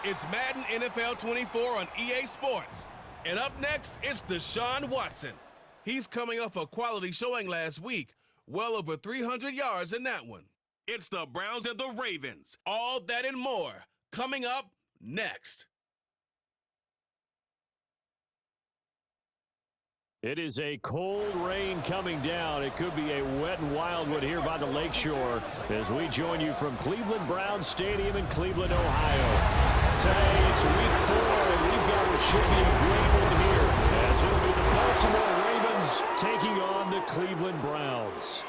It's Madden NFL 24 on EA Sports. And up next, it's Deshaun Watson. He's coming off a quality showing last week, well over 300 yards in that one. It's the Browns and the Ravens. All that and more coming up next. It is a cold rain coming down. It could be a wet and wild one here by the lakeshore as we join you from Cleveland Browns Stadium in Cleveland, Ohio. Today it's week 4, and we've got what should be a great one here as it'll be the Baltimore Ravens taking on the Cleveland Browns.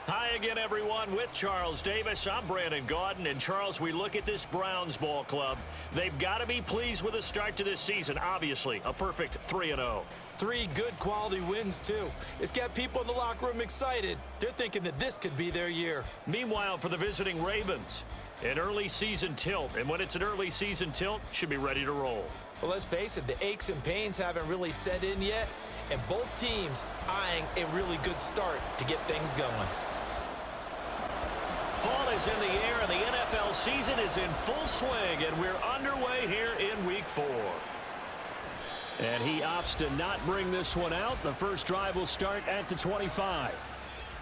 Hi again, everyone. With Charles Davis, I'm Brandon Gaudin. And, Charles, we look at this Browns ball club. They've got to be pleased with the start to this season. Obviously, a perfect 3-0. 3 good quality wins, too. It's got people in the locker room excited. They're thinking that this could be their year. Meanwhile, for the visiting Ravens, an early season tilt. And when it's an early season tilt, should be ready to roll. Well, let's face it, the aches and pains haven't really set in yet. And both teams eyeing a really good start to get things going. Fall is in the air, and the NFL season is in full swing, and we're underway here in Week 4. And he opts to not bring this one out. The first drive will start at the 25.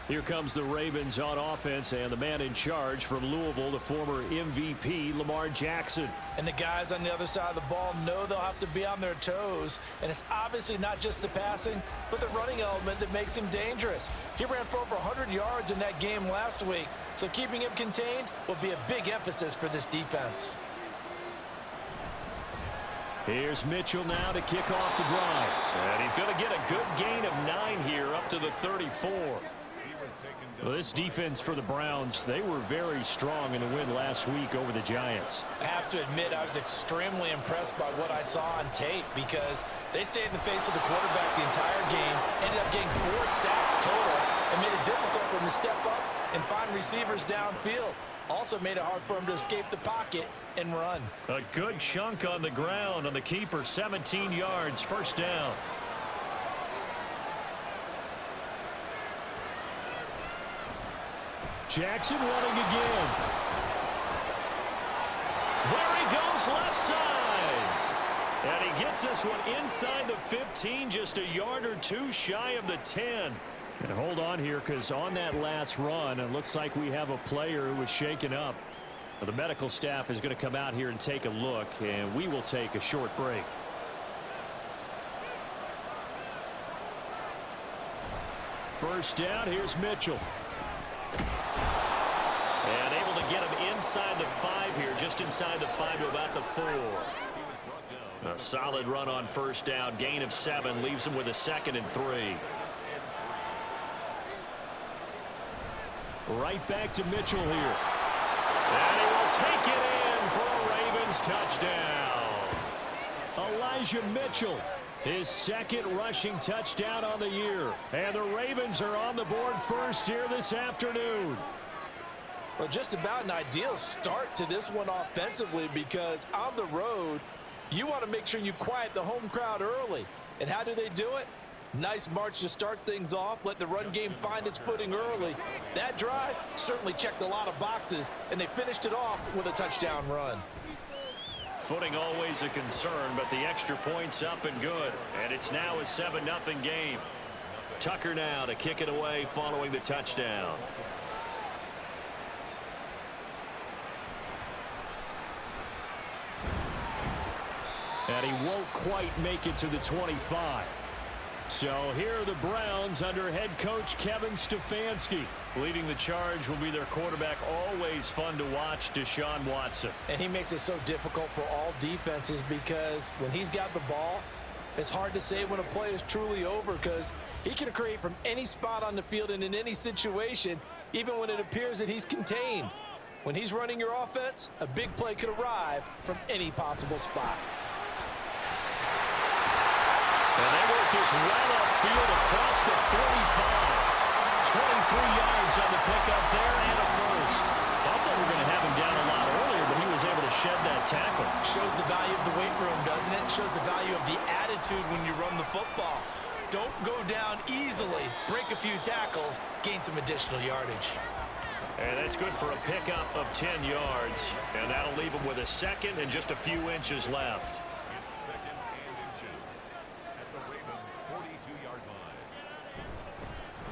Here comes the Ravens on offense, and the man in charge from Louisville, the former MVP, Lamar Jackson. And the guys on the other side of the ball know they'll have to be on their toes. And it's obviously not just the passing, but the running element that makes him dangerous. He ran for over 100 yards in that game last week, so keeping him contained will be a big emphasis for this defense. Here's Mitchell now to kick off the drive. And he's going to get a good gain of 9 here up to the 34. Well, this defense for the Browns, they were very strong in the win last week over the Giants. I have to admit, I was extremely impressed by what I saw on tape because they stayed in the face of the quarterback the entire game, ended up getting 4 sacks total, and made it difficult for him to step up and find receivers downfield. Also made it hard for him to escape the pocket and run. A good chunk on the ground on the keeper, 17 yards, first down. Jackson running again. There he goes, left side. And he gets this one inside the 15, just a yard or 2 shy of the 10. And hold on here, because on that last run, it looks like we have a player who was shaken up. The medical staff is going to come out here and take a look, and we will take a short break. First down, here's Mitchell. And able to get him inside the 5 here, just inside the 5 to about the 4. A solid run on first down, gain of 7, leaves him with a 2nd and 3. Right back to Mitchell here. And he will take it in for a Ravens touchdown. Elijah Mitchell, his 2nd rushing touchdown on the year. And the Ravens are on the board first here this afternoon. Well, just about an ideal start to this one offensively because on the road, you want to make sure you quiet the home crowd early. And how do they do it? Nice march to start things off, let the run game find its footing early. That drive certainly checked a lot of boxes, and they finished it off with a touchdown run. Footing always a concern, but the extra point's up and good. And it's now a 7-0 game. Tucker now to kick it away following the touchdown. And he won't quite make it to the 25. So here are the Browns under head coach Kevin Stefanski. Leading the charge will be their quarterback, always fun to watch, Deshaun Watson. And he makes it so difficult for all defenses because when he's got the ball, it's hard to say when a play is truly over because he can create from any spot on the field and in any situation, even when it appears that he's contained. When he's running your offense, a big play could arrive from any possible spot. And they work this right upfield across the 45. 23 yards on the pickup there and a first. Thought they were going to have him down a lot earlier, but he was able to shed that tackle. Shows the value of the weight room, doesn't it? Shows the value of the attitude when you run the football. Don't go down easily. Break a few tackles. Gain some additional yardage. And that's good for a pickup of 10 yards. And that'll leave them with a second and just a few inches left. It's second and inches at the Ravens' 42-yard line.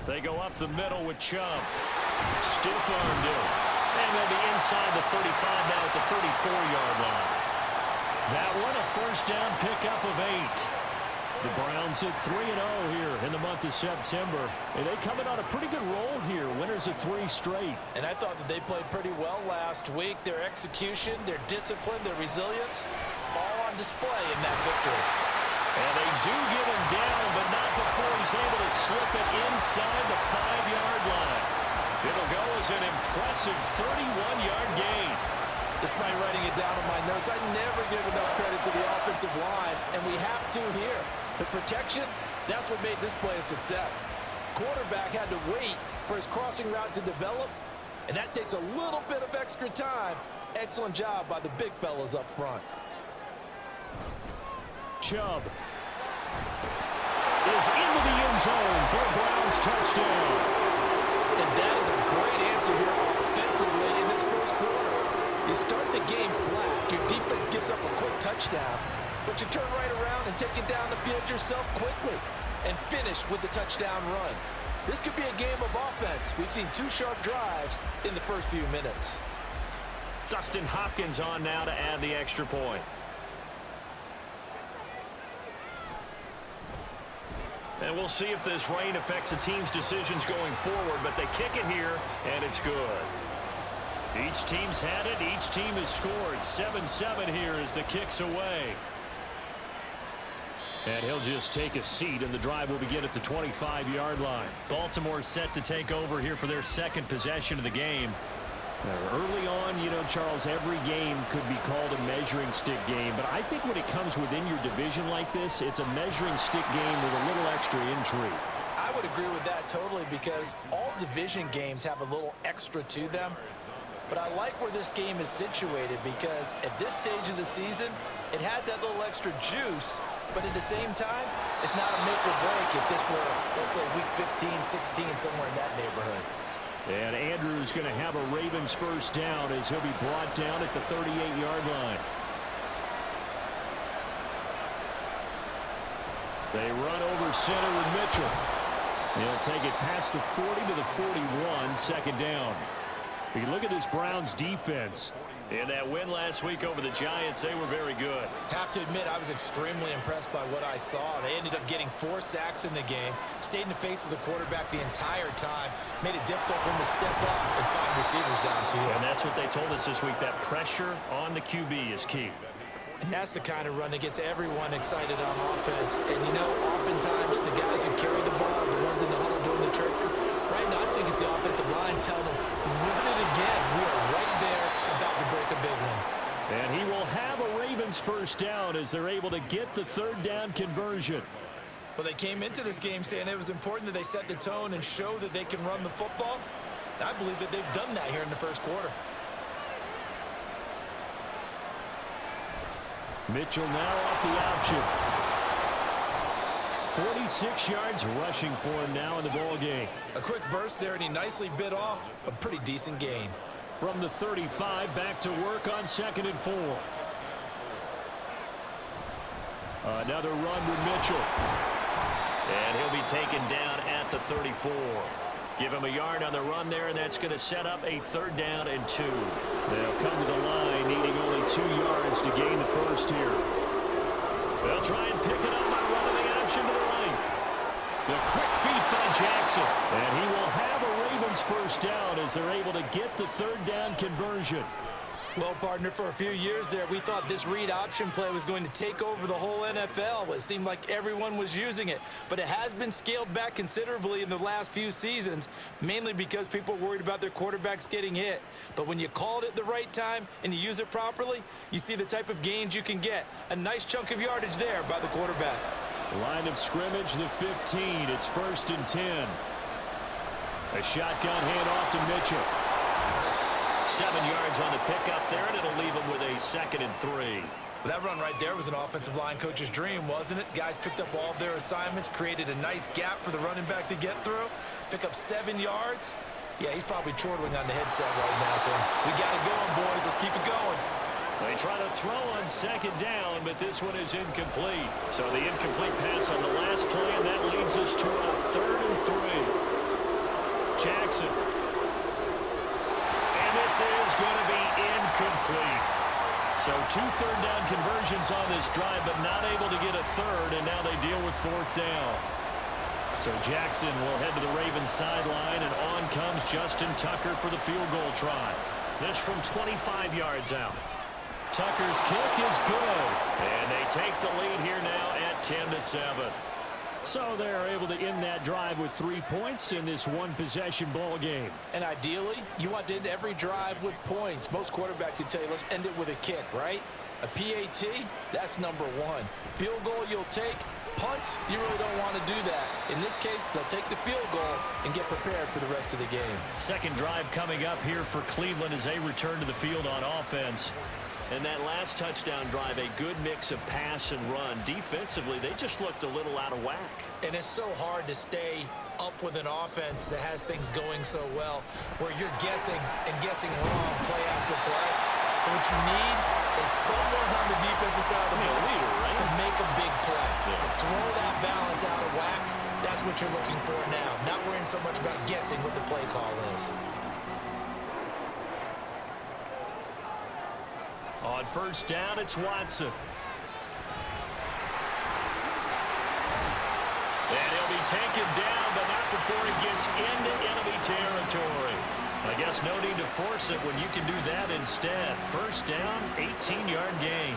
They go up the middle with Chubb. Stiff armed him. And they'll be inside the 35 now at the 34-yard line. That one a first down pickup of 8. The Browns at 3-0 here in the month of September. And they coming on a pretty good roll here. Winners of 3 straight. And I thought that they played pretty well last week. Their execution, their discipline, their resilience, all on display in that victory. And they do get him down, but not before he's able to slip it inside the 5-yard line. It'll go as an impressive 31-yard gain. Despite writing it down in my notes, I never give enough credit to the offensive line, and we have to here. The protection, that's what made this play a success. Quarterback had to wait for his crossing route to develop, and that takes a little bit of extra time. Excellent job by the big fellas up front. Chubb is into the end zone for a Browns touchdown. And that is a great answer here offensively in this first quarter. You start the game flat, your defense gives up a quick touchdown, but you turn right around and take it down the field yourself quickly and finish with the touchdown run. This could be a game of offense. We've seen 2 sharp drives in the first few minutes. Dustin Hopkins on now to add the extra point. And we'll see if this rain affects the team's decisions going forward, but they kick it here, and it's good. Each team's had it. Each team has scored. 7-7 here as the kick's away. And he'll just take a seat, and the drive will begin at the 25-yard line. Baltimore set to take over here for their second possession of the game. Early on, you know, Charles, every game could be called a measuring stick game. But I think when it comes within your division like this, it's a measuring stick game with a little extra intrigue. I would agree with that totally because all division games have a little extra to them. But I like where this game is situated because at this stage of the season, it has that little extra juice. But at the same time, it's not a make or break if this were, let's say, week 15, 16, somewhere in that neighborhood. And Andrews going to have a Ravens first down as he'll be brought down at the 38-yard line. They run over center with Mitchell. He'll take it past the 40 to the 41, second down. You look at this Browns defense. In that win last week over the Giants, they were very good. Have to admit, I was extremely impressed by what I saw. They ended up getting 4 sacks in the game, stayed in the face of the quarterback the entire time, made it difficult for him to step up and find receivers downfield. And that's what they told us this week, that pressure on the QB is key. And that's the kind of run that gets everyone excited on offense. And, you know, oftentimes the guys who carry the ball, the ones in the huddle doing the chirping, right now I think it's the offensive line telling them, run it again. We are right there about to break a big one. And he will have a Ravens first down as they're able to get the third down conversion. Well, they came into this game saying it was important that they set the tone and show that they can run the football. And I believe that they've done that here in the first quarter. Mitchell now off the option. 46 yards rushing for him now in the ball game. A quick burst there, and he nicely bit off a pretty decent gain. From the 35, back to work on 2nd and 4. Another run with Mitchell. And he'll be taken down at the 34. Give him a yard on the run there, and that's going to set up a 3rd down and 2. They'll come to the line, needing only 2 yards to gain the first here. They'll try and pick it up by running the option to the right. The quick feet by Jackson. And he will have a Ravens first down as they're able to get the 3rd down conversion. Well, partner, for a few years there, we thought this read option play was going to take over the whole NFL. It seemed like everyone was using it. But it has been scaled back considerably in the last few seasons, mainly because people are worried about their quarterbacks getting hit. But when you call it at the right time and you use it properly, you see the type of gains you can get. A nice chunk of yardage there by the quarterback. Line of scrimmage, the 15. It's 1st and 10. A shotgun handoff to Mitchell. 7 yards on the pickup there, and it'll leave him with a 2nd and 3. That run right there was an offensive line coach's dream, wasn't it? Guys picked up all of their assignments, created a nice gap for the running back to get through, pick up 7 yards, Yeah, he's probably chortling on the headset right now saying, we got it going, boys. Let's keep it going. They try to throw on second down, but this one is incomplete. So the incomplete pass on the last play, and that leads us to a 3rd and 3. Jackson. And this is going to be incomplete. So 2 third-down conversions on this drive, but not able to get a third, and now they deal with 4th down. So Jackson will head to the Ravens sideline, and on comes Justin Tucker for the field goal try. This from 25 yards out. Tucker's kick is good, and they take the lead here now at 10-7. So they're able to end that drive with 3 points in this one-possession ball game. And ideally, you want to end every drive with points. Most quarterbacks would tell you, let's end it with a kick, right? A PAT, that's number 1. Field goal you'll take. Punts, you really don't want to do that. In this case, they'll take the field goal and get prepared for the rest of the game. Second drive coming up here for Cleveland as they return to the field on offense. And that last touchdown drive, a good mix of pass and run. Defensively, they just looked a little out of whack. And it's so hard to stay up with an offense that has things going so well, where you're guessing and guessing wrong play after play. So what you need is someone on the defensive side of the ball to make a big play. Throw that balance out of whack. That's what you're looking for now. Not worrying so much about guessing what the play call is. On first down, it's Watson. And he'll be taken down, but not before he gets into enemy territory. I guess no need to force it when you can do that instead. First down, 18-yard gain.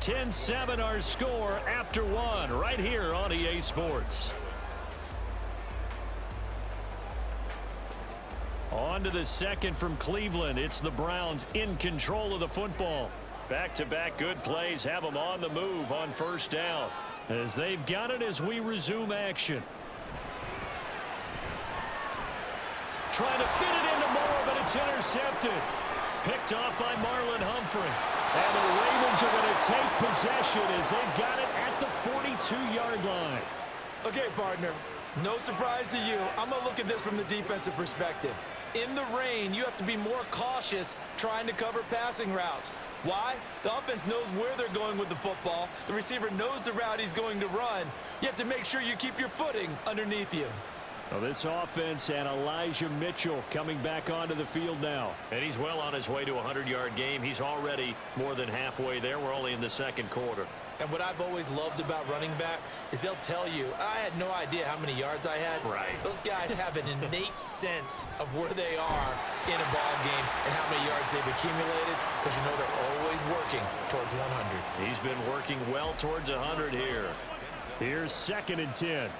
(10-7) our score after 1 right here on EA Sports. On to the second from Cleveland. It's the Browns in control of the football. Back-to-back good plays have them on the move on first down. As they've got it as we resume action. Trying to fit it into Moore, but it's intercepted. Picked off by Marlon Humphrey. And the Ravens are going to take possession as they've got it at the 42-yard line. Okay, partner, no surprise to you. I'm going to look at this from the defensive perspective. In the rain, you have to be more cautious trying to cover passing routes. Why? The offense knows where they're going with the football. The receiver knows the route he's going to run. You have to make sure you keep your footing underneath you. Well, this offense and Elijah Mitchell coming back onto the field now. And he's well on his way to a 100-yard game. He's already more than halfway there. We're only in the second quarter. And what I've always loved about running backs is they'll tell you, I had no idea how many yards I had. Right. Those guys have an innate sense of where they are in a ball game and how many yards they've accumulated, because you know they're always working towards 100. He's been working well towards 100 here. Here's 2nd and 10.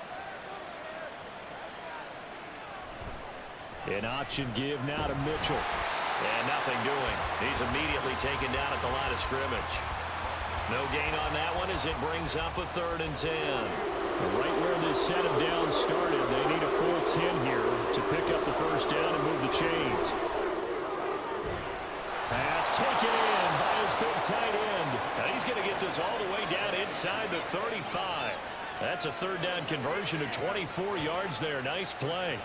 An option give now to Mitchell. And nothing doing. He's immediately taken down at the line of scrimmage. No gain on that one as it brings up a 3rd and 10. Right where this set of downs started, they need a full 10 here to pick up the first down and move the chains. Pass taken in by his big tight end. Now he's going to get this all the way down inside the 35. That's a 3rd down conversion of 24 yards there. Nice play.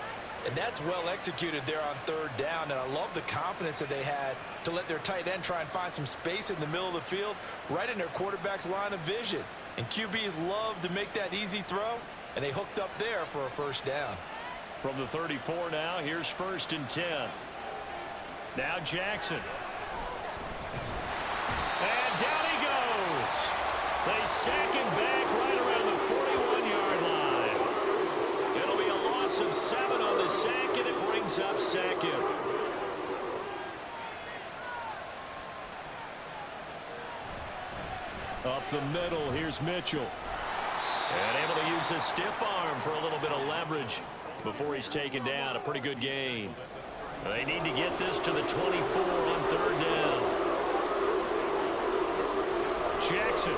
And that's well executed there on 3rd down. And I love the confidence that they had to let their tight end try and find some space in the middle of the field, right in their quarterback's line of vision. And QBs love to make that easy throw, and they hooked up there for a first down. From the 34 now, here's 1st and 10. Now Jackson. And down he goes. They sack him back right around the 41-yard line. It'll be a loss of 7 on the sack, and it brings up 2nd. Up the middle, here's Mitchell. And able to use his stiff arm for a little bit of leverage before he's taken down. A pretty good gain. They need to get this to the 24 on 3rd down. Jackson.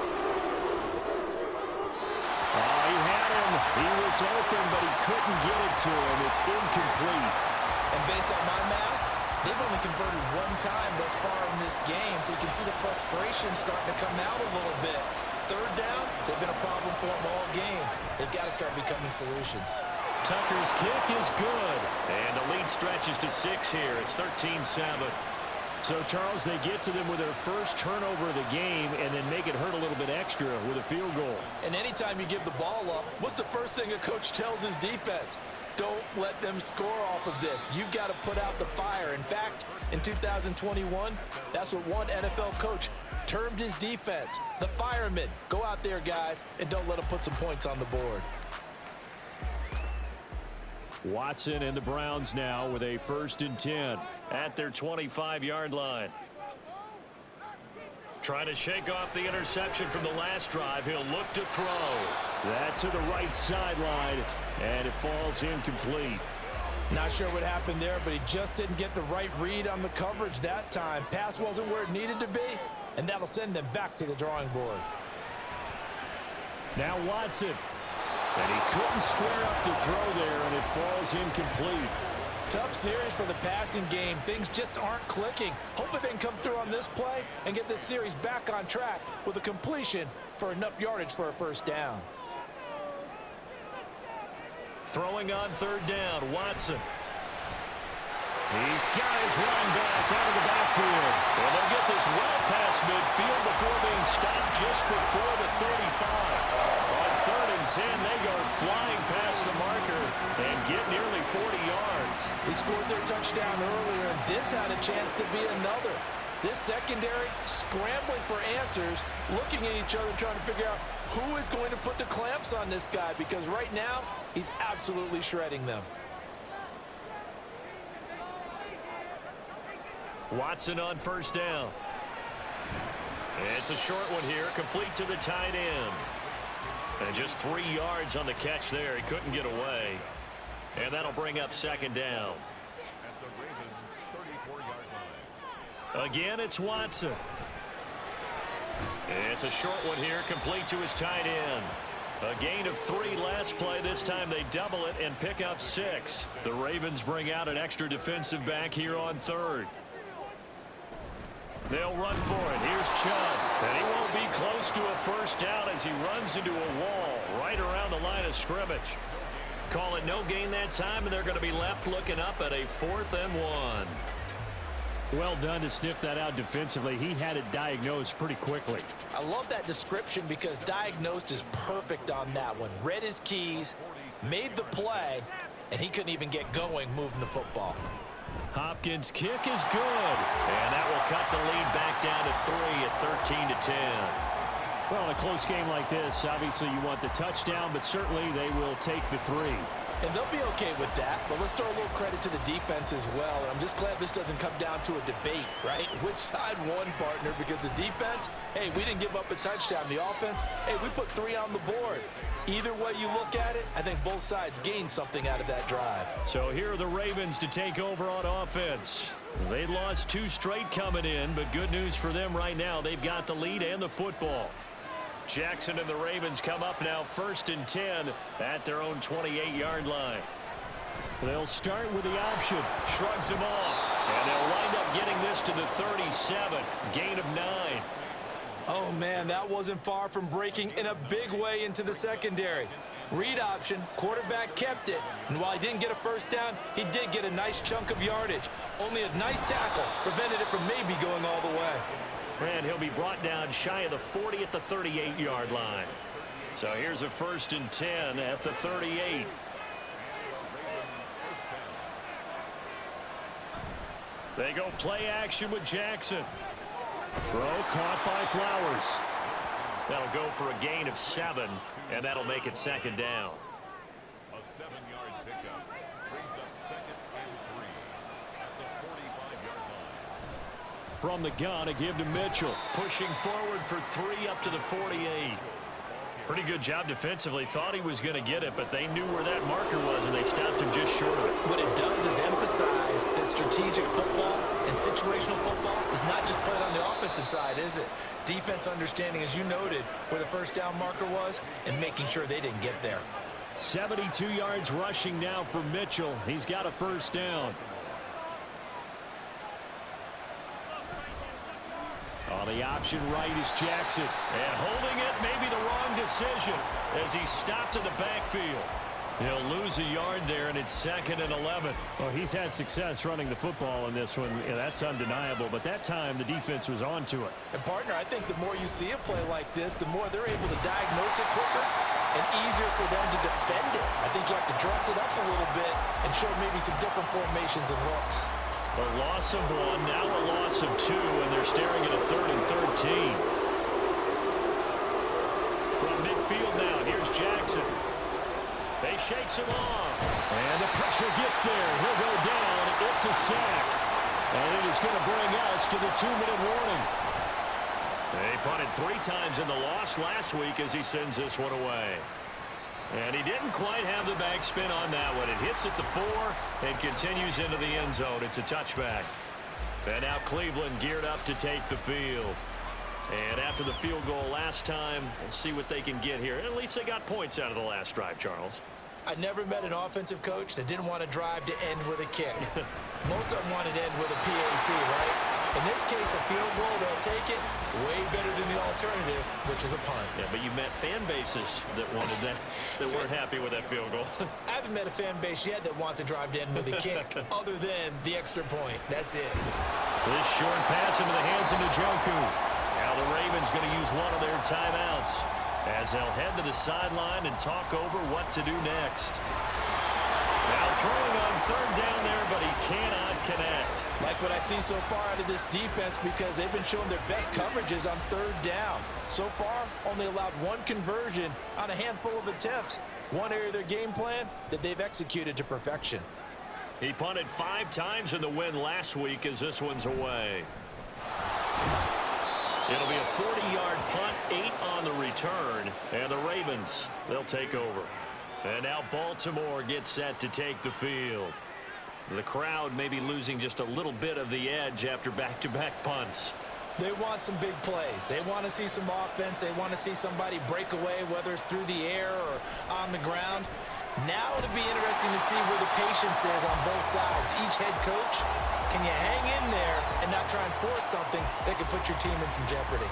He had him. He was open, but he couldn't get it to him. It's incomplete. And based on my math, They've only converted one time thus far in this game, so you can see the frustration starting to come out a little bit. Third downs, they've been a problem for them all game. They've got to start becoming solutions. Tucker's kick is good. And the lead stretches to 6 here. It's 13-7. So, Charles, they get to them with their first turnover of the game and then make it hurt a little bit extra with a field goal. And anytime you give the ball up, what's the first thing a coach tells his defense? Don't let them score off of this. You've got to put out the fire. In fact, in 2021, that's what one NFL coach termed his defense, the firemen. Go out there, guys, and don't let them put some points on the board. Watson and the Browns now with a 1st and 10 at their 25-yard line. Trying to shake off the interception from the last drive. He'll look to throw. That to the right sideline, and it falls incomplete. Not sure what happened there, but he just didn't get the right read on the coverage that time. Pass wasn't where it needed to be, and that'll send them back to the drawing board. Now Watson. And he couldn't square up to throw there, and it falls incomplete. Tough series for the passing game. Things just aren't clicking. Hopefully they can come through on this play and get this series back on track with a completion for enough yardage for a 1st down. Throwing on 3rd down, Watson. He's got his running back out of the backfield. And they'll get this well past midfield before being stopped just before the 35. On 3rd and 10, they go flying past the marker and get nearly 40 yards. They scored their touchdown earlier, and this had a chance to be another. This secondary scrambling for answers, looking at each other, trying to figure out who is going to put the clamps on this guy, because right now, he's absolutely shredding them. Watson on 1st down. It's a short one here, complete to the tight end. And just 3 yards on the catch there. He couldn't get away. And that'll bring up 2nd down. At the Ravens' 34-yard line. Again, it's Watson. It's a short one here, complete to his tight end. A gain of 3 last play. This time they double it and pick up 6. The Ravens bring out an extra defensive back here on 3rd. They'll run for it. Here's Chubb. And he won't be close to a 1st down as he runs into a wall right around the line of scrimmage. Call it no gain that time, and they're going to be left looking up at a 4th and 1. Well done to sniff that out defensively. He had it diagnosed pretty quickly. I love that description because diagnosed is perfect on that one. Read his keys, made the play, and he couldn't even get going moving the football. Hopkins' kick is good. And that will cut the lead back down to 3 at 13-10. Well, in a close game like this, obviously you want the touchdown, but certainly they will take the 3. And they'll be okay with that, but let's throw a little credit to the defense as well. And I'm just glad this doesn't come down to a debate, right? Which side won, partner? Because the defense, hey, we didn't give up a touchdown. The offense, hey, we put 3 on the board. Either way you look at it, I think both sides gained something out of that drive. So here are the Ravens to take over on offense. They lost 2 straight coming in, but good news for them right now. They've got the lead and the football. Jackson and the Ravens come up now 1st and 10 at their own 28-yard line. They'll start with the option. Shrugs him off. And they'll wind up getting this to the 37. Gain of 9. Oh, man, that wasn't far from breaking in a big way into the secondary. Read option, quarterback kept it, and while he didn't get a 1st down, he did get a nice chunk of yardage. Only a nice tackle prevented it from maybe going all the way. And he'll be brought down shy of the 40 at the 38-yard line. So here's a 1st and 10 at the 38. They go play action with Jackson. Throw caught by Flowers. That'll go for a gain of 7, and that'll make it 2nd down. A 7-yard pickup brings up 2nd and 3 at the 45-yard line. From the gun, a give to Mitchell. Pushing forward for 3 up to the 48. Pretty good job defensively. Thought he was going to get it, but they knew where that marker was, and they stopped him just short of it. What it does is emphasize that strategic football and situational football is not just played on the offensive side, is it? Defense understanding, as you noted, where the 1st down marker was and making sure they didn't get there. 72 yards rushing now for Mitchell. He's got a 1st down. On the option right is Jackson. And holding it may be the wrong decision as he stopped in the backfield. He'll lose a yard there, and it's 2nd and 11. Well, he's had success running the football in this one. Yeah, that's undeniable. But that time, the defense was on to it. And, partner, I think the more you see a play like this, the more they're able to diagnose it quicker and easier for them to defend it. I think you have to dress it up a little bit and show maybe some different formations and looks. A loss of 1, now a loss of 2, and they're staring at a 3rd and 13. From midfield now, here's Jackson. They shakes him off. And the pressure gets there. He'll go down. It's a sack. And it is going to bring us to the 2-minute warning. They punted 3 times in the loss last week as he sends this one away. And he didn't quite have the backspin on that one. It hits at the 4 and continues into the end zone. It's a touchback. And now Cleveland geared up to take the field. And after the field goal last time, we'll see what they can get here. At least they got points out of the last drive, Charles. I never met an offensive coach that didn't want to drive to end with a kick. Most of them wanted to end with a PAT, right? In this case, a field goal, they'll take it. Way better than the alternative, which is a punt. Yeah, but you met fan bases that wanted that, that weren't happy with that field goal. I haven't met a fan base yet that wants to drive to end with a kick, other than the extra point. That's it. This short pass into the hands of Njoku. Now the Ravens going to use one of their timeouts as they'll head to the sideline and talk over what to do next. Now throwing on 3rd down there, but he cannot connect. Like what I see so far out of this defense, because they've been showing their best coverages on 3rd down. So far, only allowed 1 conversion on a handful of attempts. One area of their game plan that they've executed to perfection. He punted 5 times in the win last week as this one's away. It'll be a 40-yard punt, 8 on the return, and the Ravens, they'll take over. And now Baltimore gets set to take the field. The crowd may be losing just a little bit of the edge after back-to-back punts. They want some big plays. They want to see some offense. They want to see somebody break away, whether it's through the air or on the ground. Now it'll be interesting to see where the patience is on both sides. Each head coach, can you hang in there and not try and force something that could put your team in some jeopardy?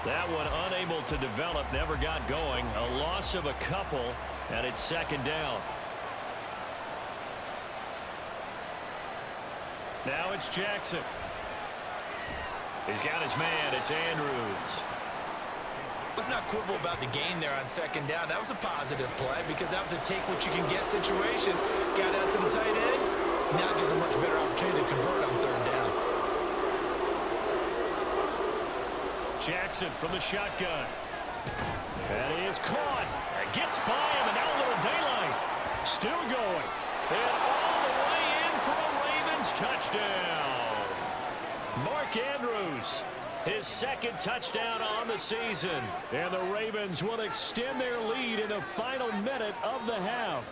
That one unable to develop, never got going. A loss of a couple, and it's 2nd down. Now it's Jackson. He's got his man. It's Andrews. Let's not quibble about the gain there on 2nd down. That was a positive play because that was a take-what-you-can-get situation. Got out to the tight end. Now it gives a much better opportunity to convert on 3rd down. Jackson from the shotgun. That is caught. It gets by him, and now a little daylight. Still going. And all the way in for a Ravens touchdown. Mark Andrews, his 2nd touchdown on the season. And the Ravens will extend their lead in the final minute of the half.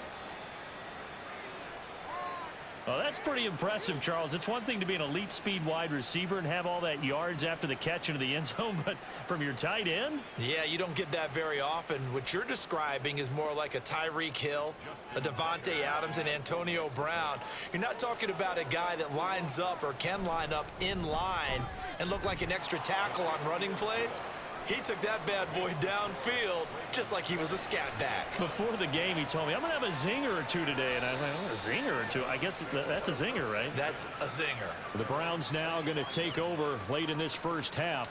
Well, that's pretty impressive, Charles. It's one thing to be an elite speed wide receiver and have all that yards after the catch into the end zone, but from your tight end? Yeah, you don't get that very often. What you're describing is more like a Tyreek Hill, a Devontae Adams, and Antonio Brown. You're not talking about a guy that lines up or can line up in line and look like an extra tackle on running plays. He took that bad boy downfield just like he was a scat back. Before the game, he told me, I'm going to have a zinger or 2 today. And I was like, oh, a zinger or 2? I guess that's a zinger, right? That's a zinger. The Browns now going to take over late in this first half.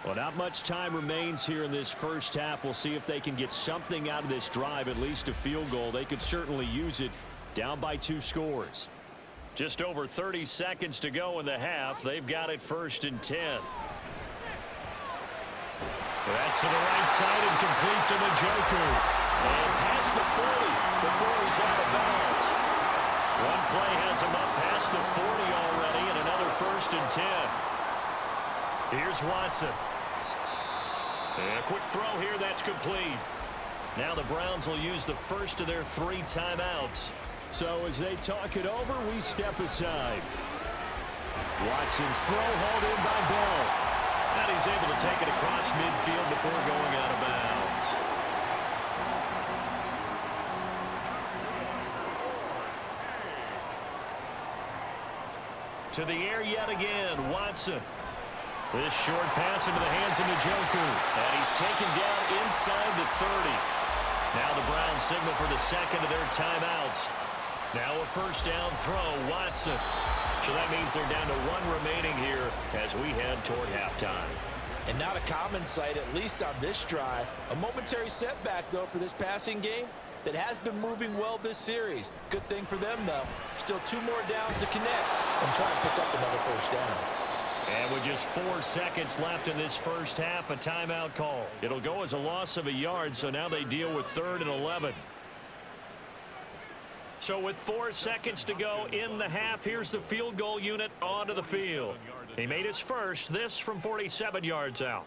Well, not much time remains here in this first half. We'll see if they can get something out of this drive, at least a field goal. They could certainly use it down by 2 scores. Just over 30 seconds to go in the half. They've got it 1st and 10. That's to the right side and complete to Njoku. And past the 40 before he's out of bounds. One play has him up past the 40 already, and another 1st and 10. Here's Watson. And a quick throw here, that's complete. Now the Browns will use the first of their 3 timeouts. So as they talk it over, we step aside. Watson's throw hauled in by Bell. And he's able to take it across midfield before going out of bounds. To the air yet again, Watson. This short pass into the hands of Njoku. And he's taken down inside the 30. Now the Browns signal for the second of their timeouts. Now a first down throw, Watson. So that means they're down to one remaining here as we head toward halftime. And not a common sight, at least on this drive. A momentary setback, though, for this passing game that has been moving well this series. Good thing for them, though. Still 2 more downs to connect and try to pick up another first down. And with just 4 seconds left in this first half, a timeout call. It'll go as a loss of a yard, so now they deal with 3rd and 11. So with 4 seconds to go in the half, here's the field goal unit onto the field. He made his first, this from 47 yards out.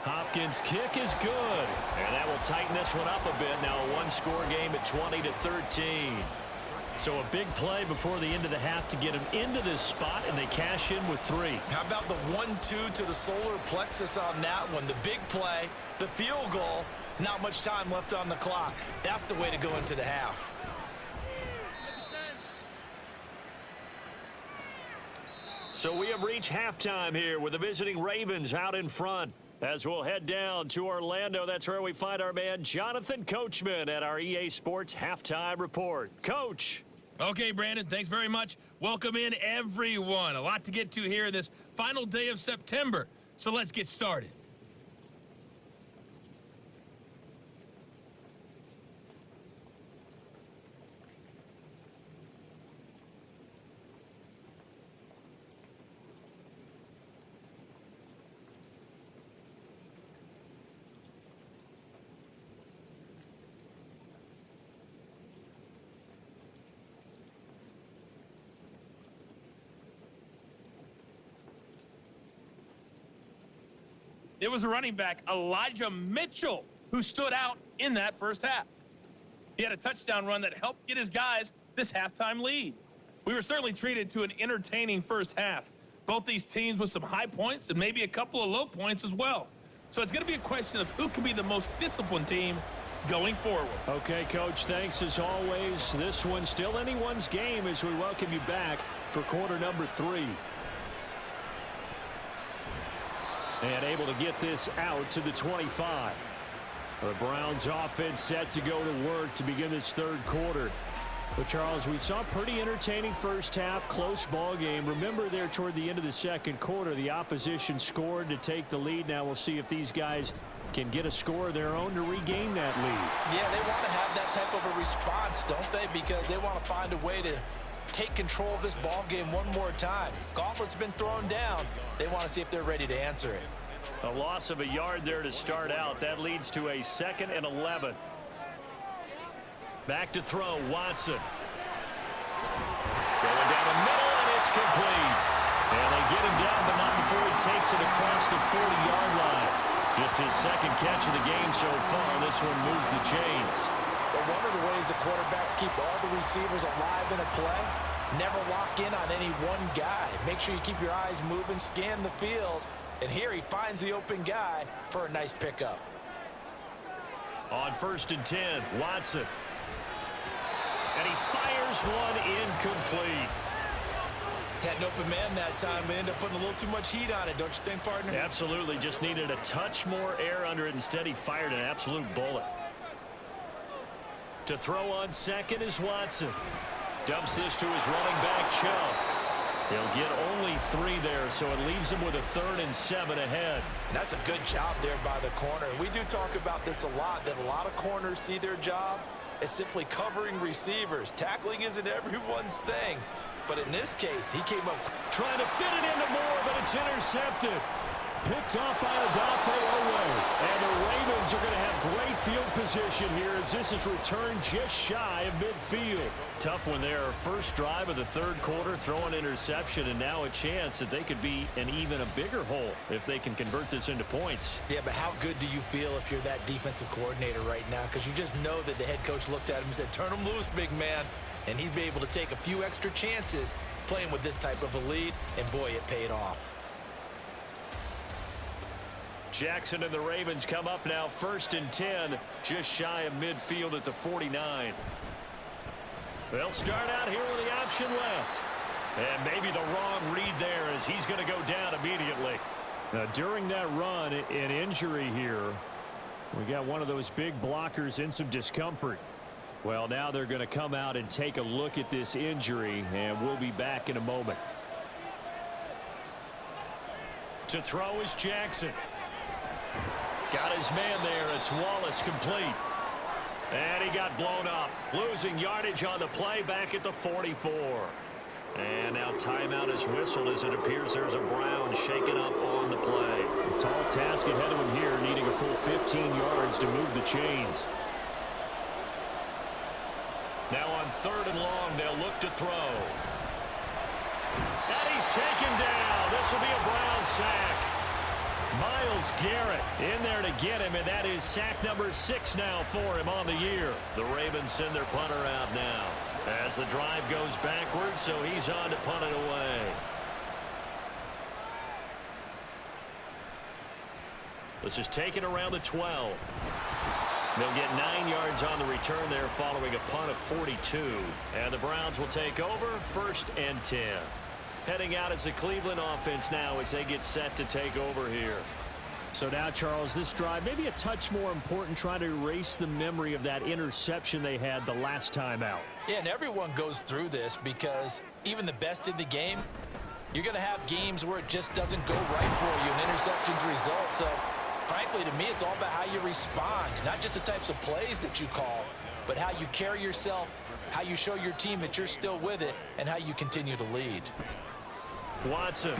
Hopkins' kick is good, and that will tighten this one up a bit. Now a one-score game at 20-13. So a big play before the end of the half to get him into this spot, and they cash in with 3. How about the 1-2 to the solar plexus on that one? The big play, the field goal, not much time left on the clock. That's the way to go into the half. So we have reached halftime here with the visiting Ravens out in front. As we'll head down to Orlando, that's where we find our man Jonathan Coachman at our EA Sports Halftime Report. Coach. Okay, Brandon, thanks very much. Welcome in, everyone. A lot to get to here this final day of September. So let's get started. It was a running back, Elijah Mitchell, who stood out in that first half. He had a touchdown run that helped get his guys this halftime lead. We were certainly treated to an entertaining first half. Both these teams with some high points and maybe a couple of low points as well. So it's going to be a question of who can be the most disciplined team going forward. Okay, Coach, thanks as always. This one's still anyone's game as we welcome you back for quarter number 3. And able to get this out to the 25. The Browns offense set to go to work to begin this third quarter. But, Charles, we saw a pretty entertaining first half, close ball game. Remember there toward the end of the second quarter, the opposition scored to take the lead. Now we'll see if these guys can get a score of their own to regain that lead. Yeah, they want to have that type of a response, don't they? Because they want to find a way to take control of this ball game one more time. Gauntlet's been thrown down. They want to see if they're ready to answer it. A loss of a yard there to start out. That leads to a 2nd and 11. Back to throw, Watson. Going down the middle, and it's complete. And they get him down, but not before he takes it across the 40-yard line. Just his second catch of the game so far. This one moves the chains. But one of the ways the quarterbacks keep all the receivers alive in a play, never lock in on any one guy. Make sure you keep your eyes moving, scan the field. And here he finds the open guy for a nice pickup. On 1st and 10, Watson. And he fires one incomplete. Had an open man that time, but ended up putting a little too much heat on it, don't you think, partner? Absolutely. Just needed a touch more air under it. Instead, he fired an absolute bullet. To throw on second is Watson. Dumps this to his running back, Chubb. He'll get only 3 there, so it leaves him with a 3rd and 7 ahead. That's a good job there by the corner. We do talk about this a lot, that a lot of corners see their job as simply covering receivers. Tackling isn't everyone's thing. But in this case, he came up trying to fit it into Moore, but it's intercepted. Picked up by Odafe Oweh. And the Ravens are going to have great field position here as this is returned just shy of midfield. Tough one there. First drive of the third quarter, throw an interception, and now a chance that they could be in even a bigger hole if they can convert this into points. Yeah, but how good do you feel if you're that defensive coordinator right now? Because you just know that the head coach looked at him and said, turn him loose, big man. And he'd be able to take a few extra chances playing with this type of a lead, and boy, it paid off. Jackson and the Ravens come up now 1st and 10, just shy of midfield at the 49. They'll start out here with the option left. And maybe the wrong read there as he's going to go down immediately. Now, during that run, an injury here. We got one of those big blockers in some discomfort. Well, now they're going to come out and take a look at this injury, and we'll be back in a moment. To throw is Jackson. Got his man there. It's Wallace complete. And he got blown up. Losing yardage on the play back at the 44. And now timeout is whistled as it appears there's a Brown shaken up on the play. A tall task ahead of him here, needing a full 15 yards to move the chains. Now on 3rd and long, they'll look to throw. And he's taken down. This will be a Brown sack. Myles Garrett in there to get him, and that is sack number 6 now for him on the year. The Ravens send their punter out now as the drive goes backwards, so he's on to punt it away. This is taken around the 12. They'll get 9 yards on the return there following a punt of 42. And the Browns will take over 1st and 10. Heading out as the Cleveland offense now as they get set to take over here. So now, Charles, this drive maybe a touch more important, trying to erase the memory of that interception they had the last time out. Yeah, and everyone goes through this because even the best in the game, you're going to have games where it just doesn't go right for you, and interceptions result. So, frankly, to me, it's all about how you respond, not just the types of plays that you call, but how you carry yourself, how you show your team that you're still with it, and how you continue to lead. Watson.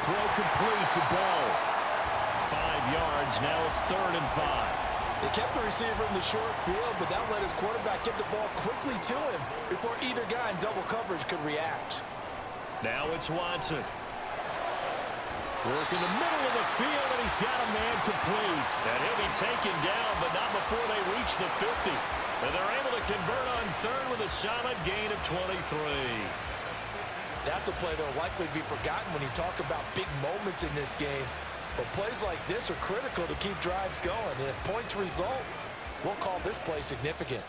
Throw complete to Bell. 5 yards. Now it's 3rd and 5. They kept the receiver in the short field, but that let his quarterback get the ball quickly to him before either guy in double coverage could react. Now it's Watson. Work in the middle of the field, and he's got a man complete. And he'll be taken down, but not before they reach the 50. And they're able to convert on 3rd with a solid gain of 23. That's a play that will likely be forgotten when you talk about big moments in this game. But plays like this are critical to keep drives going. And if points result, we'll call this play significant.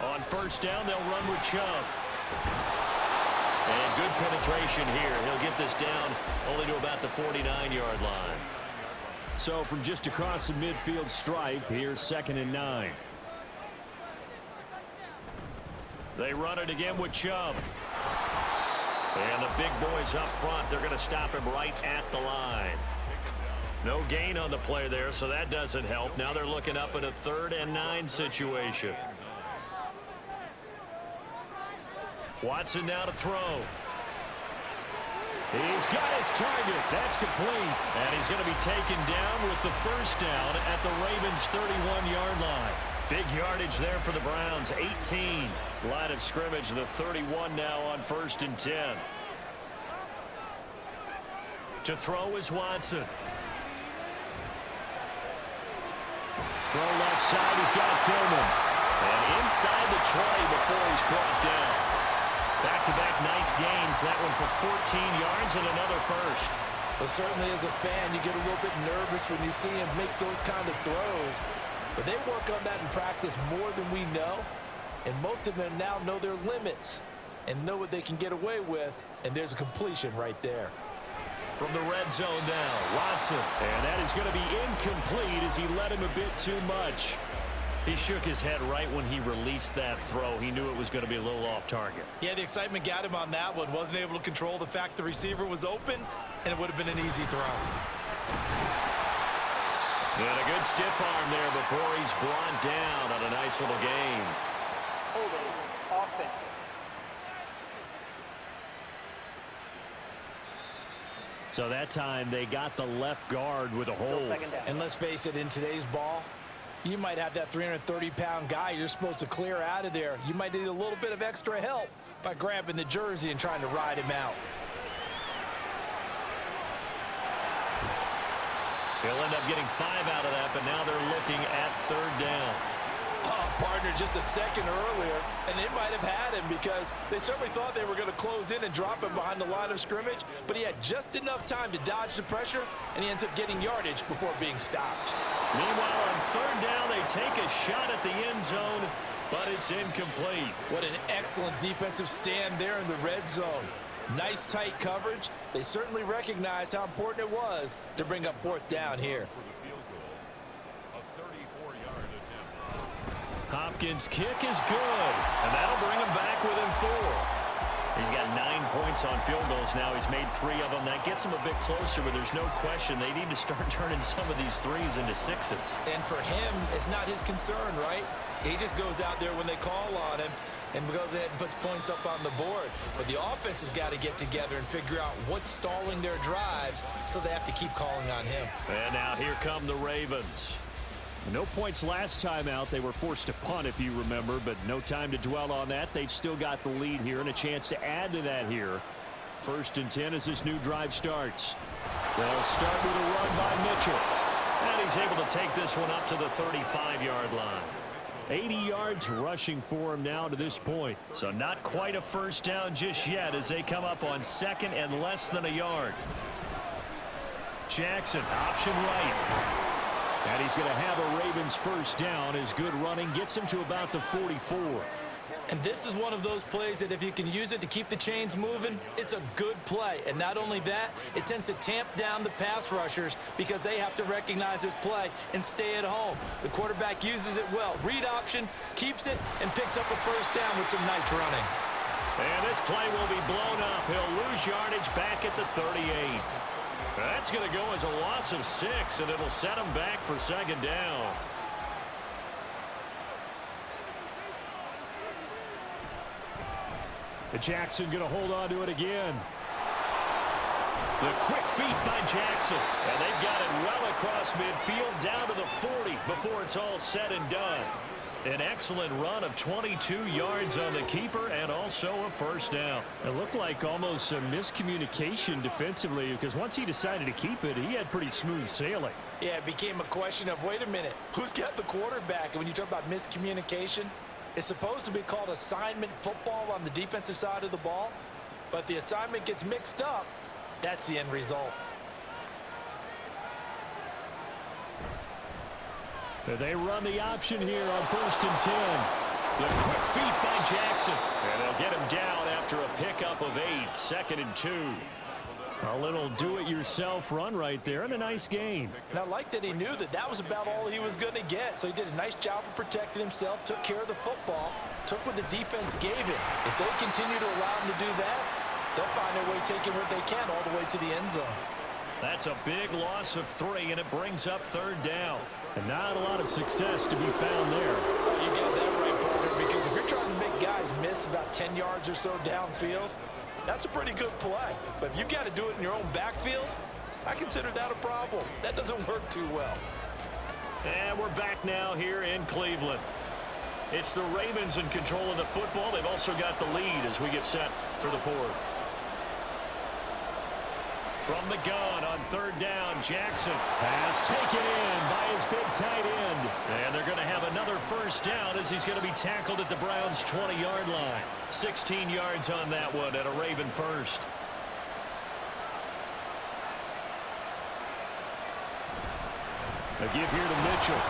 On 1st down, they'll run with Chubb. And good penetration here. He'll get this down only to about the 49-yard line. So from just across the midfield stripe, here's 2nd and 9. They run it again with Chubb. And the big boys up front, they're going to stop him right at the line. No gain on the play there, so that doesn't help. Now they're looking up at a 3rd and 9 situation. Watson now to throw. He's got his target. That's complete. And he's going to be taken down with the 1st down at the Ravens' 31-yard line. Big yardage there for the Browns. 18. Line of scrimmage, the 31 now on 1st and 10. To throw is Watson. Throw left side. He's got Tillman. And inside the 20 before he's brought down. Back-to-back nice gains. That one for 14 yards and another 1st. Well, certainly as a fan, you get a little bit nervous when you see him make those kind of throws. But they work on that in practice more than we know. And most of them now know their limits and know what they can get away with. And there's a completion right there. From the red zone now, Watson. And that is going to be incomplete as he led him a bit too much. He shook his head right when he released that throw. He knew it was going to be a little off target. Yeah, the excitement got him on that one. Wasn't able to control the fact the receiver was open, and it would have been an easy throw. And a good stiff arm there before he's brought down on a nice little gain. Holding offense. So that time they got the left guard with a hold. And let's face it, in today's ball, you might have that 330-pound guy you're supposed to clear out of there. You might need a little bit of extra help by grabbing the jersey and trying to ride him out. He'll end up getting 5 out of that, but now they're looking at 3rd down. Oh, partner just a second earlier, and they might have had him because they certainly thought they were going to close in and drop him behind the line of scrimmage, but he had just enough time to dodge the pressure, and he ends up getting yardage before being stopped. Meanwhile, on third down, they take a shot at the end zone, but it's incomplete. What an excellent defensive stand there in the red zone. Nice tight coverage. They certainly recognized how important it was to bring up fourth down here. Hopkins' kick is good, and that'll bring him back within 4. He's got 9 points on field goals now. He's made 3 of them. That gets him a bit closer, but there's no question they need to start turning some of these 3s into 6s. And for him, it's not his concern, right? He just goes out there when they call on him and goes ahead and puts points up on the board. But the offense has got to get together and figure out what's stalling their drives, so they have to keep calling on him. And now here come the Ravens. No points last time out. They were forced to punt, if you remember, but no time to dwell on that. They've still got the lead here and a chance to add to that here. 1st and 10 as this new drive starts. They'll start with a run by Mitchell. And he's able to take this one up to the 35-yard line. 80 yards rushing for him now to this point. So not quite a first down just yet as they come up on 2nd and less than a yard. Jackson, option right. And he's going to have a Ravens first down. His good running gets him to about the 44. And this is one of those plays that if you can use it to keep the chains moving, it's a good play. And not only that, it tends to tamp down the pass rushers because they have to recognize this play and stay at home. The quarterback uses it well. Read option, keeps it, and picks up a first down with some nice running. And this play will be blown up. He'll lose yardage back at the 38. That's going to go as a loss of 6, and it'll set him back for 2nd down. Jackson going to hold on to it again. The quick feet by Jackson, and they've got it well across midfield down to the 40 before it's all said and done. An excellent run of 22 yards on the keeper and also a first down. It looked like almost some miscommunication defensively because once he decided to keep it, he had pretty smooth sailing. Yeah, it became a question of, wait a minute, who's got the quarterback? And when you talk about miscommunication, it's supposed to be called assignment football on the defensive side of the ball, but the assignment gets mixed up. That's the end result. They run the option here on 1st and 10. The quick feet by Jackson. And they'll get him down after a pickup of 8, 2nd and 2. A little do-it-yourself run right there and a nice gain. And I like that he knew that that was about all he was going to get. So he did a nice job of protecting himself, took care of the football, took what the defense gave him. If they continue to allow him to do that, they'll find their way taking what they can all the way to the end zone. That's a big loss of 3, and it brings up 3rd down. And not a lot of success to be found there. You got that right, partner, because if you're trying to make guys miss about 10 yards or so downfield, that's a pretty good play. But if you've got to do it in your own backfield, I consider that a problem. That doesn't work too well. And we're back now here in Cleveland. It's the Ravens in control of the football. They've also got the lead as we get set for the 4th. From the gun on 3rd down, Jackson has taken in by his big tight end. And they're going to have another first down as he's going to be tackled at the Browns' 20-yard line. 16 yards on that one and a Raven first. A give here to Mitchell.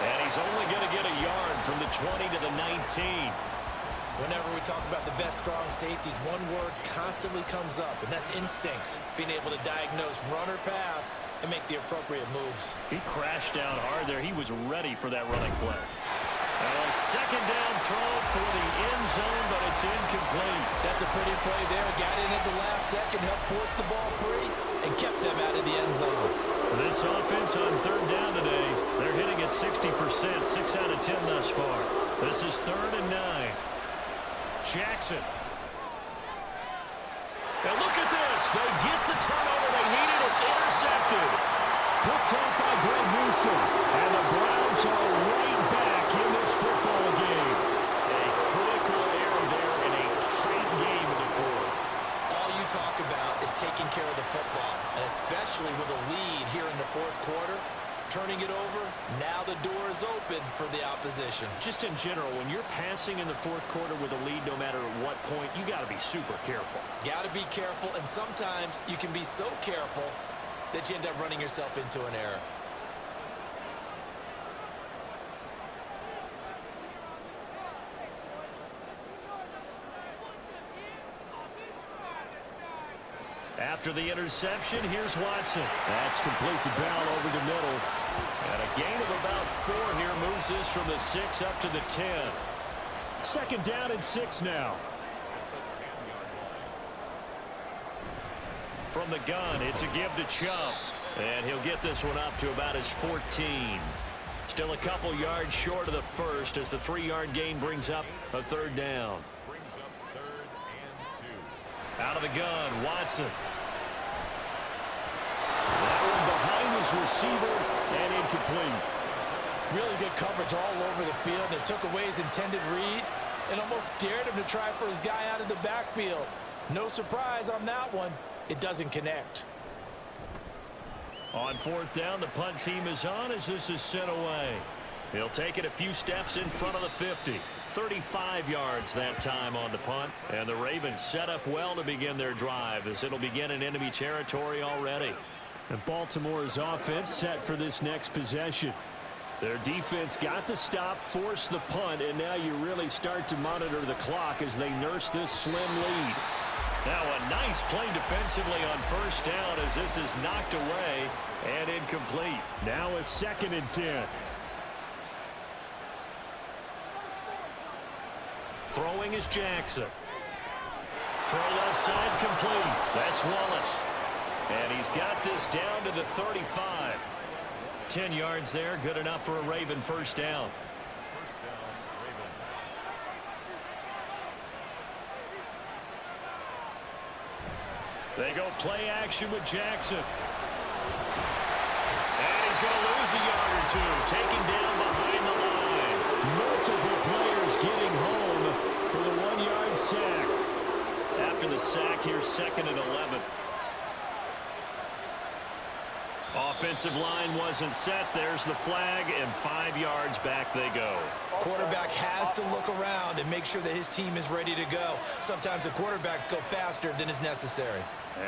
And he's only going to get a yard from the 20 to the 19. Whenever we talk about the best strong safeties, one word constantly comes up, and that's instincts. Being able to diagnose run or pass and make the appropriate moves. He crashed down hard there. He was ready for that running play. A 2nd down throw for the end zone, but it's incomplete. That's a pretty play there. Got in at the last second, helped force the ball free, and kept them out of the end zone. This offense on 3rd down today, they're hitting at 60%, 6 out of 10 thus far. This is 3rd and 9. Jackson. And look at this. They get the turnover they needed. It's intercepted. Picked up by Greg Newsom. And the Browns are right back in this football game. A critical error there in a tight game in the 4th. All you talk about is taking care of the football, and especially with a lead here in the 4th quarter. turning it over, now the door is open for the opposition. Just in general, when you're passing in the fourth quarter with a lead, no matter at what point, you got to be super careful. Got to be careful, and sometimes you can be so careful that you end up running yourself into an error. After the interception, here's Watson. That's complete to Bell over the middle. And a gain of about 4 here moves this from the 6 up to the 10. Second down and 6 now. From the gun, it's a give to Chubb. And he'll get this one up to about his 14. Still a couple yards short of the first as the 3-yard gain brings up a third down. Brings up 3rd and 2. Out of the gun, Watson. That one behind his receiver and incomplete. Really good coverage all over the field. It took away his intended read and almost dared him to try for his guy out of the backfield. No surprise on that one. It doesn't connect. On 4th down, the punt team is on as this is sent away. He'll take it a few steps in front of the 50. 35 yards that time on the punt. And the Ravens set up well to begin their drive as it'll begin in enemy territory already. And Baltimore's offense set for this next possession. Their defense got the stop, forced the punt, and now you really start to monitor the clock as they nurse this slim lead. Now a nice play defensively on 1st down as this is knocked away and incomplete. Now a 2nd and 10. Throwing is Jackson. Throw left side complete. That's Wallace. And he's got this down to the 35. 10 yards there, good enough for a Raven 1st down. They go play action with Jackson. And he's going to lose a yard or 2. Taken down behind the line. Multiple players getting home for the 1-yard sack. After the sack, here's 2nd and 11. Offensive line wasn't set. There's the flag, and 5 yards back they go. Quarterback has to look around and make sure that his team is ready to go. Sometimes the quarterbacks go faster than is necessary.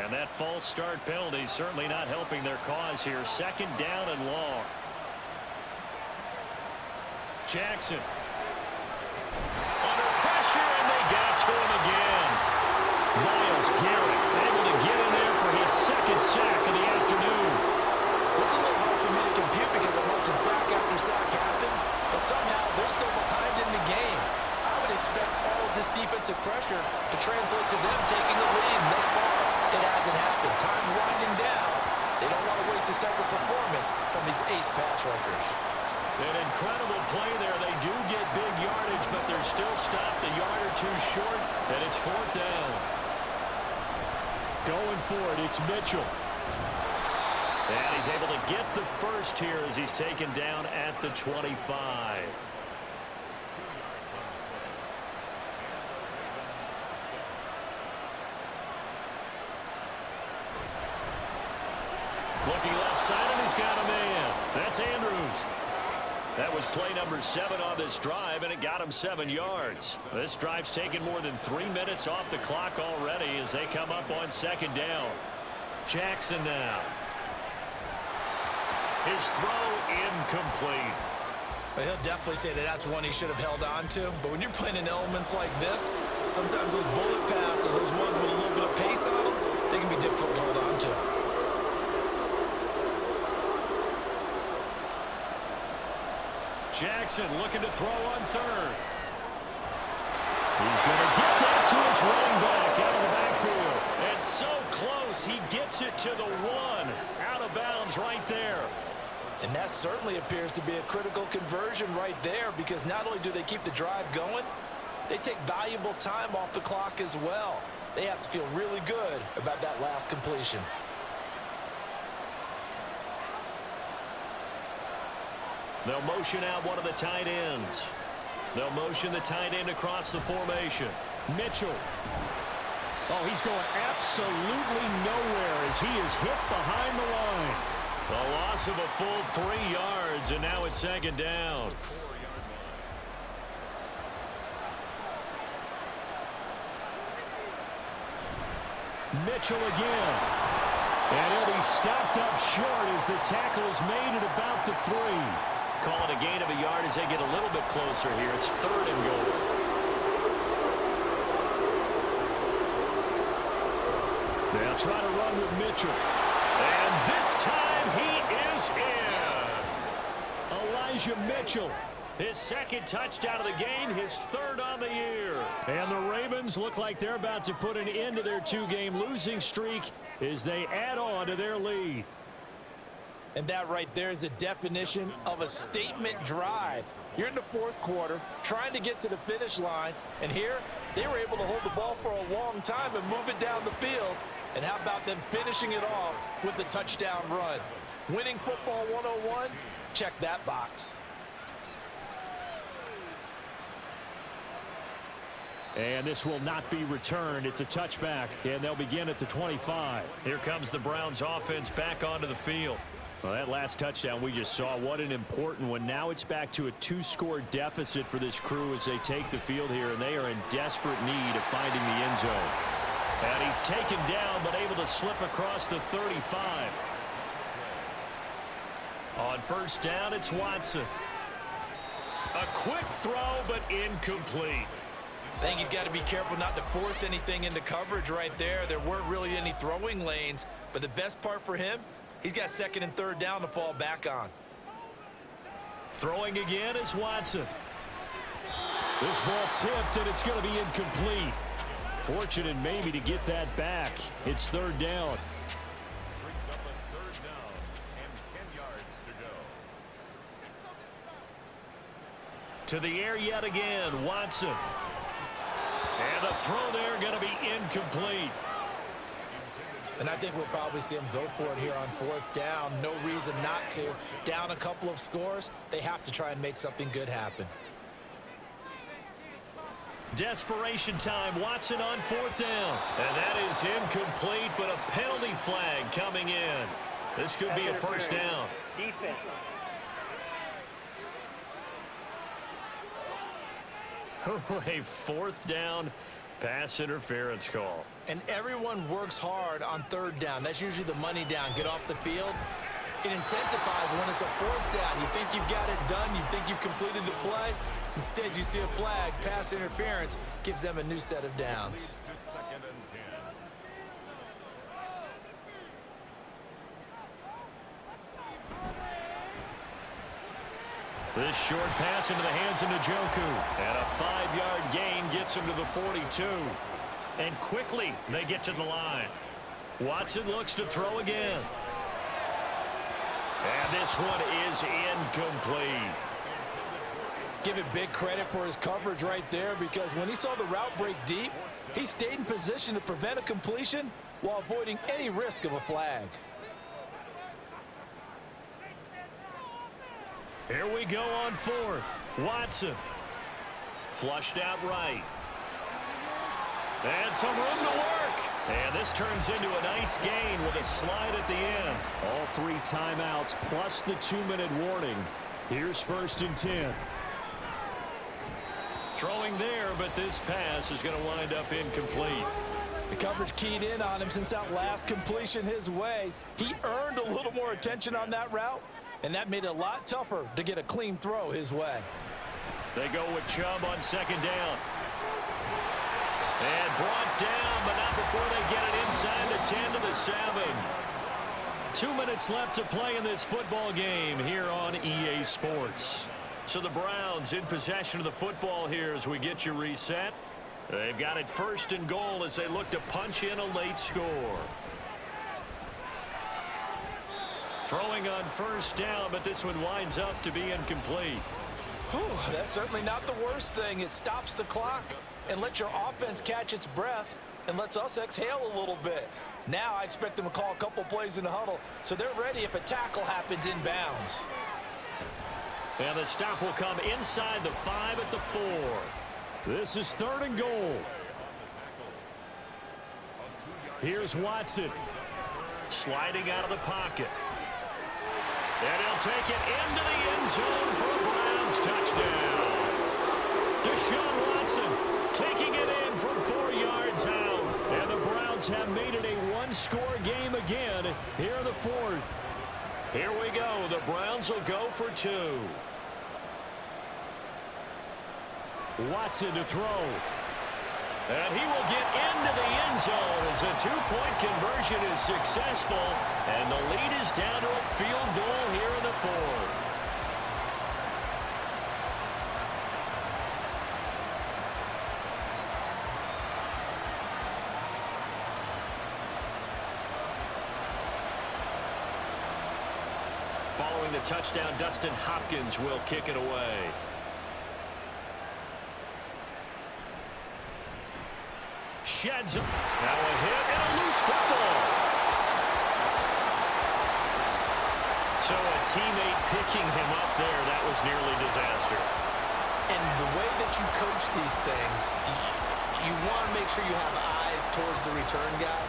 And that false start penalty certainly not helping their cause here. 2nd down and long. Jackson. Under pressure, and they got to him again. Myles Garrett able to get in there for his 2nd sack of the afternoon. This is a little hard for me to compute because I'm watching sack after sack happen, but somehow they're still behind in the game. I would expect all of this defensive pressure to translate to them taking the lead, and thus far, it hasn't happened. Time's winding down. They don't want to waste this type of performance from these ace pass rushers. An incredible play there. They do get big yardage, but they're still stopped a yard or 2 short, and it's 4th down. Going for it, it's Mitchell. And he's able to get the first here as he's taken down at the 25. Looking left side, and he's got a man. That's Andrews. That was play number 7 on this drive, and it got him 7 yards. This drive's taken more than 3 minutes off the clock already as they come up on 2nd down. Jackson now. His throw incomplete. But he'll definitely say that that's one he should have held on to. But when you're playing in elements like this, sometimes those bullet passes, those ones with a little bit of pace on them, they can be difficult to hold on to. Jackson looking to throw on 3rd. He's going to get that to his running back out of the backfield. And so close, he gets it to the 1. Out of bounds right there. And that certainly appears to be a critical conversion right there because not only do they keep the drive going, they take valuable time off the clock as well. They have to feel really good about that last completion. They'll motion out one of the tight ends. They'll motion the tight end across the formation. Mitchell. Oh, he's going absolutely nowhere as he is hit behind the line. A loss of a full 3 yards, and now it's second down. Mitchell again. And he'll be stopped up short as the tackle is made at about the 3. Call it a gain of a yard as they get a little bit closer here. It's 3rd and goal. They'll try to run with Mitchell. And this time he is in. Elijah Mitchell. His 2nd touchdown of the game, his 3rd on the year. And the Ravens look like they're about to put an end to their 2-game losing streak as they add on to their lead. And that right there is the definition of a statement drive. You're in the 4th quarter, trying to get to the finish line, and here they were able to hold the ball for a long time and move it down the field. And how about them finishing it off with the touchdown run? Winning football 101? Check that box. And this will not be returned. It's a touchback, and they'll begin at the 25. Here comes the Browns offense back onto the field. Well, that last touchdown we just saw, what an important one. Now it's back to a 2-score deficit for this crew as they take the field here, and they are in desperate need of finding the end zone. And he's taken down, but able to slip across the 35. On 1st down, it's Watson. A quick throw, but incomplete. I think he's got to be careful not to force anything into coverage right there. There weren't really any throwing lanes, but the best part for him, he's got 2nd and 3rd down to fall back on. Throwing again is Watson. This ball tipped, and it's going to be incomplete. Fortunate maybe to get that back. It's 3rd down. Brings up a 3rd down and 10 yards to go. To the air yet again, Watson. And the throw there going to be incomplete. And I think we'll probably see him go for it here on 4th down. No reason not to. Down a couple of scores, they have to try and make something good happen. Desperation time. Watson on 4th down. And that is incomplete, but a penalty flag coming in. This could be a 1st down. Defense. A 4th down pass interference call. And everyone works hard on 3rd down. That's usually the money down. Get off the field. It intensifies when it's a 4th down. You think you've got it done. You think you've completed the play. Instead, you see a flag. Pass interference gives them a new set of downs. To 2nd and 10. This short pass into the hands of Njoku. And a 5-yard gain gets him to the 42. And quickly they get to the line. Watson looks to throw again. And this one is incomplete. Give it big credit for his coverage right there, because when he saw the route break deep, he stayed in position to prevent a completion while avoiding any risk of a flag. Here we go on 4th. Watson. Flushed out right. And some room to work. And this turns into a nice gain with a slide at the end. All 3 timeouts plus the 2-minute warning. Here's 1st and 10. Throwing there, but this pass is going to wind up incomplete. The coverage keyed in on him since that last completion his way. He earned a little more attention on that route, and that made it a lot tougher to get a clean throw his way. They go with Chubb on 2nd down. And brought down, but not before they get it inside the 10 to the 7. 2 minutes left to play in this football game here on EA Sports. So the Browns in possession of the football here as we get you reset. They've got it 1st and goal as they look to punch in a late score. Throwing on 1st down, but this one winds up to be incomplete. Whew, that's certainly not the worst thing. It stops the clock and lets your offense catch its breath and lets us exhale a little bit. Now I expect them to call a couple plays in the huddle so they're ready if a tackle happens inbounds. And the stop will come inside the 5 at the 4. This is 3rd and goal. Here's Watson. Sliding out of the pocket. And he'll take it into the end zone for a Browns touchdown. Deshaun Watson taking it in from 4 yards out. And the Browns have made it a one-score game again here in the fourth. Here we go. The Browns will go for 2. Watson to throw. And he will get into the end zone as a 2-point conversion is successful. And the lead is down to a field goal here in the fourth. Following the touchdown, Dustin Hopkins will kick it away. Sheds him. Now a hit and a loose football. So a teammate picking him up there, that was nearly disaster. And the way that you coach these things, you want to make sure you have eyes towards the return guy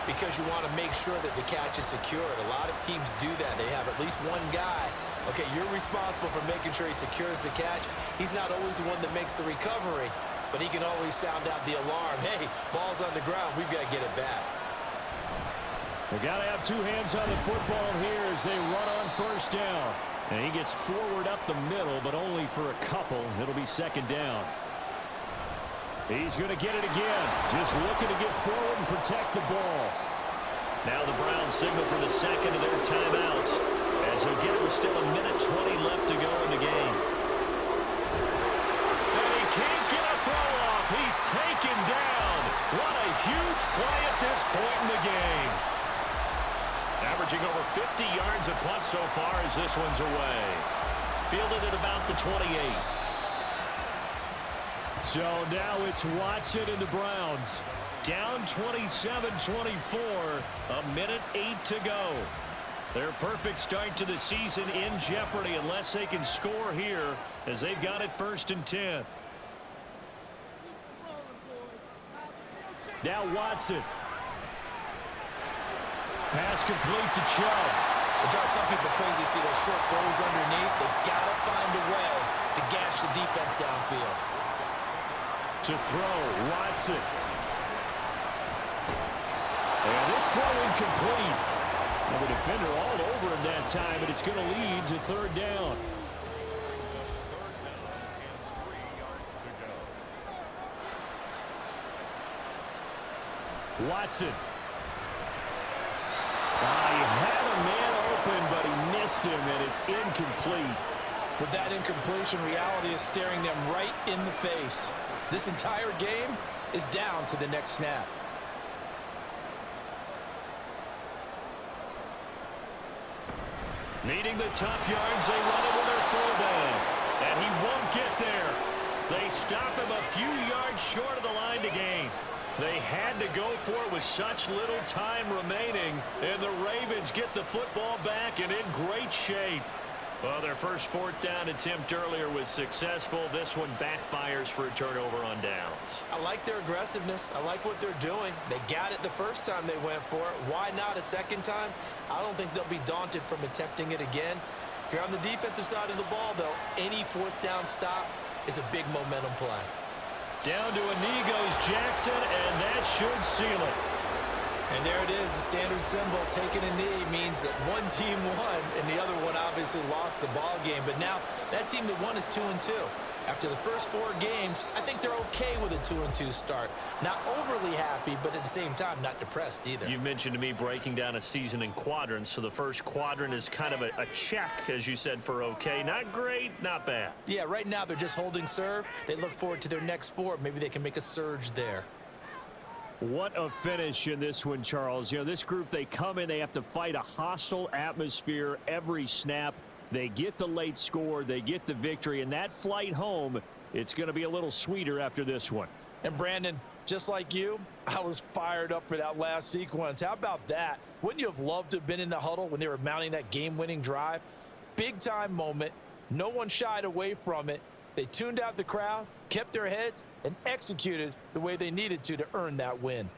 because you want to make sure that the catch is secured. A lot of teams do that. They have at least one guy. Okay, you're responsible for making sure he secures the catch. He's not always the one that makes the recovery, but he can always sound out the alarm. Hey, ball's on the ground. We've got to get it back. We've got to have 2 hands on the football here as they run on first down. And he gets forward up the middle, but only for a couple. It'll be second down. He's going to get it again. Just looking to get forward and protect the ball. Now the Browns signal for the second of their timeouts as he'll get it with still 1:20 left to go in the game. And he can't get a throw off. He's taken down. What a huge play at this point in the game. Averaging over 50 yards a punt so far as this one's away. Fielded at about the 28. So now it's Watson and the Browns. Down 27-24, 1:08 to go. Their perfect start to the season in jeopardy unless they can score here as they've got it 1st and 10. Now Watson. Pass complete to Chubb. It drives some people crazy to see those short throws underneath. They've got to find a way to gash the defense downfield. To throw, Watson. And this throw incomplete. And the defender all over him that time, and it's going to lead to 3rd down. Watson. He had a man open, but he missed him, and it's incomplete. With that incompletion, reality is staring them right in the face. This entire game is down to the next snap. Needing the tough yards, they run it with their fullback. And he won't get there. They stop him a few yards short of the line to gain. They had to go for it with such little time remaining. And the Ravens get the football back and in great shape. Well, their first 4th down attempt earlier was successful. This one backfires for a turnover on downs. I like their aggressiveness. I like what they're doing. They got it the first time they went for it. Why not a second time? I don't think they'll be daunted from attempting it again. If you're on the defensive side of the ball, though, any 4th down stop is a big momentum play. Down to a knee goes Jackson, and that should seal it. And there it is, the standard symbol. Taking a knee means that one team won, and the other one obviously lost the ball game. But now that team that won is 2-2. After the first 4 games, I think they're okay with a 2-2 start. Not overly happy, but at the same time, not depressed either. You mentioned to me breaking down a season in quadrants. So the first quadrant is kind of a check, as you said, for okay. Not great, not bad. Yeah, right now they're just holding serve. They look forward to their next 4. Maybe they can make a surge there. What a finish in this one, Charles. You know, this group, they come in, they have to fight a hostile atmosphere every snap. They get the late score, they get the victory, and that flight home, it's going to be a little sweeter after this one. And Brandon, just like you, I was fired up for that last sequence. How about that? Wouldn't you have loved to have been in the huddle when they were mounting that game-winning drive? Big-time moment. No one shied away from it. They tuned out the crowd, kept their heads, and executed the way they needed to earn that win.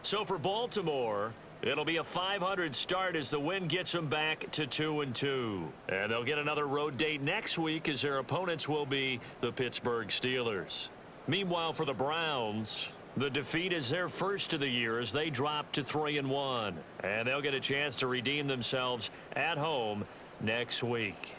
So for Baltimore, It'll be a 500 start as the win gets them back to 2-2. And they'll get another road date next week as their opponents will be the Pittsburgh Steelers. Meanwhile, for the Browns, the defeat is their first of the year as they drop to 3-1. And they'll get a chance to redeem themselves at home next week.